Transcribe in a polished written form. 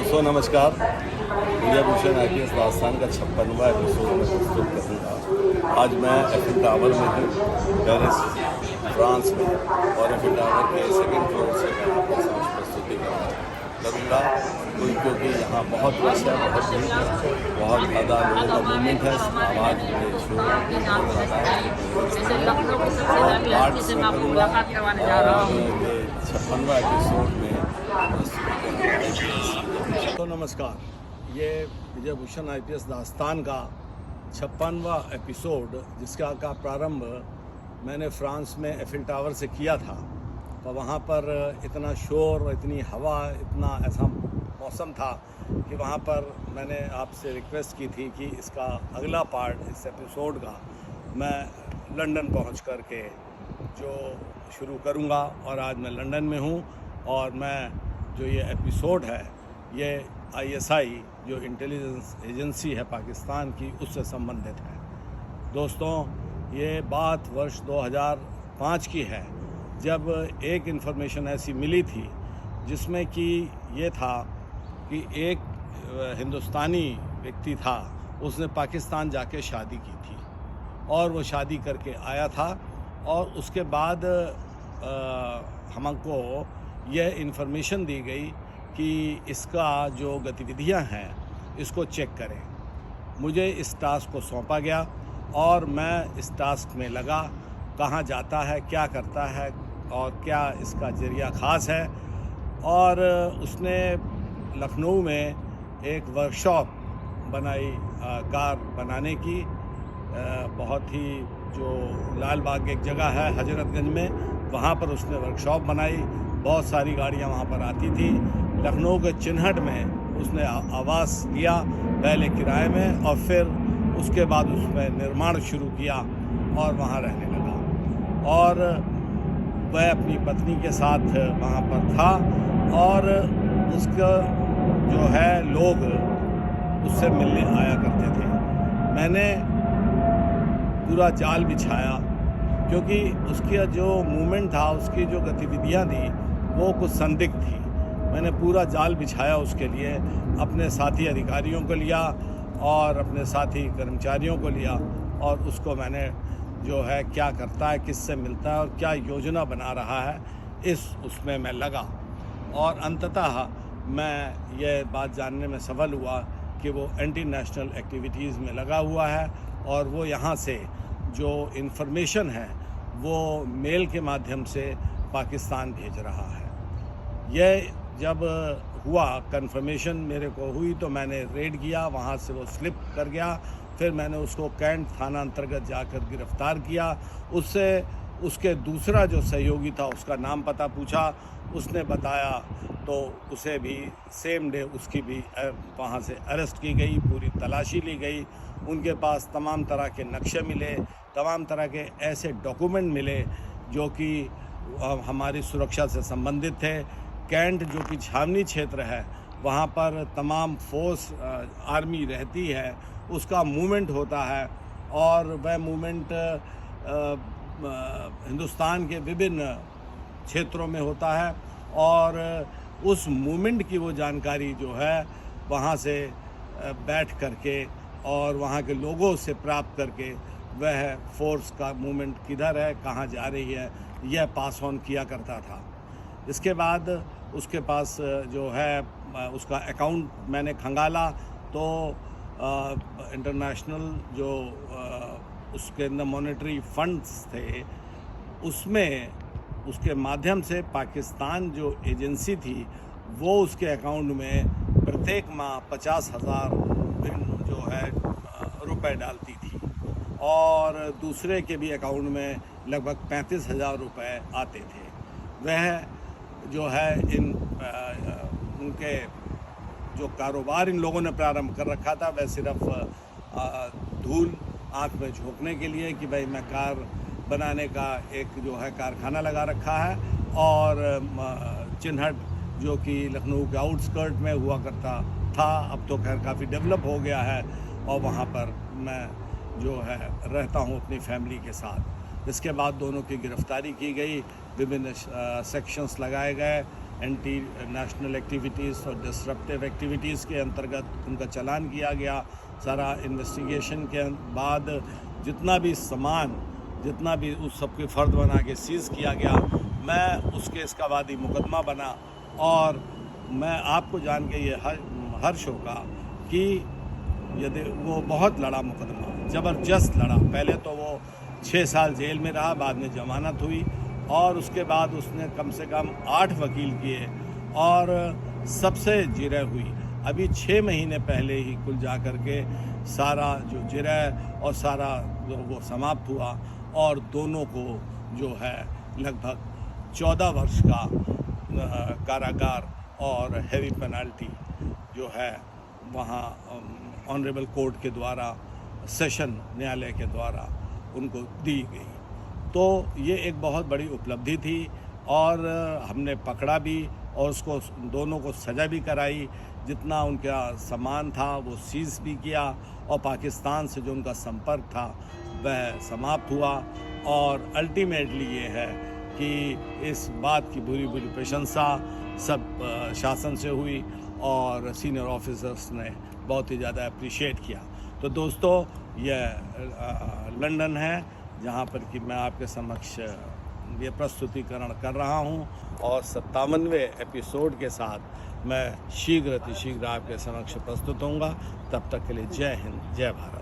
दोस्तों नमस्कार। India Bhushan IPS दास्तान का 56वां एपिसोड में प्रस्तुत करूँगा। आज मैं एफिल टावर में हूँ, पेरिस फ्रांस में, और एफिल टावर के सेकंड फ्लोर से मैं आपके समक्ष प्रस्तुति करूँगा क्योंकि यहाँ बहुत रश है, बहुत भीड़ है, बहुत ज़्यादा लोगों का मूवमेंट है। आवाज़ में शोर और ये 56वां एपिसोड में तो नमस्कार, ये विजय भूषण IPS दास्तान का 56वां एपिसोड, जिसका का प्रारंभ मैंने फ्रांस में एफिल टावर से किया था। तो वहाँ पर इतना शोर, इतनी हवा, इतना ऐसा मौसम था कि वहाँ पर मैंने आपसे रिक्वेस्ट की थी कि इसका अगला पार्ट इस एपिसोड का मैं लंदन पहुँच कर के जो शुरू करूँगा। और आज मैं लंदन में हूँ और मैं जो ये एपिसोड है ये ISI जो इंटेलिजेंस एजेंसी है पाकिस्तान की, उससे संबंधित है। दोस्तों, ये बात वर्ष 2005 की है, जब एक इन्फॉर्मेशन ऐसी मिली थी जिसमें कि ये था कि एक हिंदुस्तानी व्यक्ति था, उसने पाकिस्तान जाके शादी की थी और वो शादी करके आया था। और उसके बाद हमको यह इन्फॉर्मेशन दी गई कि इसका जो गतिविधियां हैं इसको चेक करें। मुझे इस टास्क को सौंपा गया और मैं इस टास्क में लगा, कहाँ जाता है, क्या करता है और क्या इसका जरिया ख़ास है। और उसने लखनऊ में एक वर्कशॉप बनाई कार बनाने की, बहुत ही जो लाल बाग एक जगह है हजरतगंज में, वहाँ पर उसने वर्कशॉप बनाई। बहुत सारी गाड़ियाँ वहाँ पर आती थी। लखनऊ के चिन्हट में उसने आवास लिया, पहले किराए में, और फिर उसके बाद उसमें निर्माण शुरू किया और वहाँ रहने लगा। और वह अपनी पत्नी के साथ वहाँ पर था और उसका जो है लोग उससे मिलने आया करते थे। मैंने पूरा जाल बिछाया क्योंकि उसका जो मूवमेंट था, उसकी जो गतिविधियाँ थी वो कुछ संदिग्ध थी। मैंने पूरा जाल बिछाया उसके लिए, अपने साथी अधिकारियों को लिया और अपने साथी कर्मचारियों को लिया, और उसको मैंने जो है क्या करता है, किससे मिलता है और क्या योजना बना रहा है, उसमें मैं लगा। और अंततः मैं ये बात जानने में सफल हुआ कि वो एंटी नेशनल एक्टिविटीज़ में लगा हुआ है और वो यहाँ से जो इन्फॉर्मेशन है वो मेल के माध्यम से पाकिस्तान भेज रहा है। यह जब हुआ, कंफर्मेशन मेरे को हुई, तो मैंने रेड किया, वहाँ से वो स्लिप कर गया। फिर मैंने उसको कैंट थाना अंतर्गत जाकर गिरफ़्तार किया। उससे उसके दूसरा जो सहयोगी था उसका नाम पता पूछा, उसने बताया, तो उसे भी सेम डे उसकी भी वहाँ से अरेस्ट की गई, पूरी तलाशी ली गई। उनके पास तमाम तरह के नक्शे मिले, तमाम तरह के ऐसे डॉक्यूमेंट मिले जो कि हमारी सुरक्षा से संबंधित थे। कैंट जो कि छावनी क्षेत्र है, वहाँ पर तमाम फोर्स आर्मी रहती है, उसका मूवमेंट होता है और वह मूवमेंट हिंदुस्तान के विभिन्न क्षेत्रों में होता है। और उस मूवमेंट की वो जानकारी जो है वहाँ से बैठ करके और वहाँ के लोगों से प्राप्त करके वह फोर्स का मूवमेंट किधर है, कहाँ जा रही है, यह पास ऑन किया करता था। इसके बाद उसके पास जो है उसका अकाउंट मैंने खंगाला, तो इंटरनेशनल जो उसके अंदर मॉनेटरी फंड्स थे, उसमें उसके माध्यम से पाकिस्तान जो एजेंसी थी वो उसके अकाउंट में प्रत्येक माह 50,000 जो है रुपए डालती थी और दूसरे के भी अकाउंट में लगभग 35,000 रुपए आते थे। वह जो है उनके जो कारोबार इन लोगों ने प्रारंभ कर रखा था, वह सिर्फ धूल आँख में झोंकने के लिए कि भाई मैं कार बनाने का एक जो है कारखाना लगा रखा है। और चिन्हट जो कि लखनऊ के आउटस्कर्ट में हुआ करता था, अब तो खैर काफ़ी डेवलप हो गया है और वहाँ पर मैं जो है रहता हूँ अपनी फैमिली के साथ। इसके बाद दोनों की गिरफ्तारी की गई, विभिन्न सेक्शंस लगाए गए एंटी नेशनल एक्टिविटीज़ और डिसरप्टिव एक्टिविटीज़ के अंतर्गत उनका चालान किया गया। सारा इन्वेस्टिगेशन के बाद जितना भी सामान, जितना भी उस सबके फ़र्द बना के सीज़ किया गया, मैं उस केस का वादी मुकदमा बना। और मैं आपको जान के ये हर्ष होगा कि यदि वो बहुत लड़ा मुकदमा, ज़बरदस्त लड़ा। पहले तो वो 6 साल जेल में रहा, बाद में ज़मानत हुई और उसके बाद उसने कम से कम 8 वकील किए और सबसे जिरह हुई। अभी 6 महीने पहले ही कुल जा कर के सारा जो जिरह और सारा जो वो समाप्त हुआ और दोनों को जो है लगभग 14 वर्ष का कारागार और हैवी पेनल्टी जो है वहाँ ऑनरेबल कोर्ट के द्वारा, सेशन न्यायालय के द्वारा उनको दी गई। तो ये एक बहुत बड़ी उपलब्धि थी और हमने पकड़ा भी और उसको दोनों को सज़ा भी कराई। जितना उनका सामान था वो सीज़ भी किया और पाकिस्तान से जो उनका संपर्क था वह समाप्त हुआ। और अल्टीमेटली ये है कि इस बात की बुरी बुरी प्रशंसा सब शासन से हुई और सीनियर ऑफिसर्स ने बहुत ही ज़्यादा अप्रिशिएट किया। तो दोस्तों, यह लंदन है जहाँ पर कि मैं आपके समक्ष ये प्रस्तुतिकरण कर रहा हूँ और 57वें एपिसोड के साथ मैं शीघ्र आपके समक्ष प्रस्तुत होऊंगा। तब तक के लिए जय हिंद, जय भारत।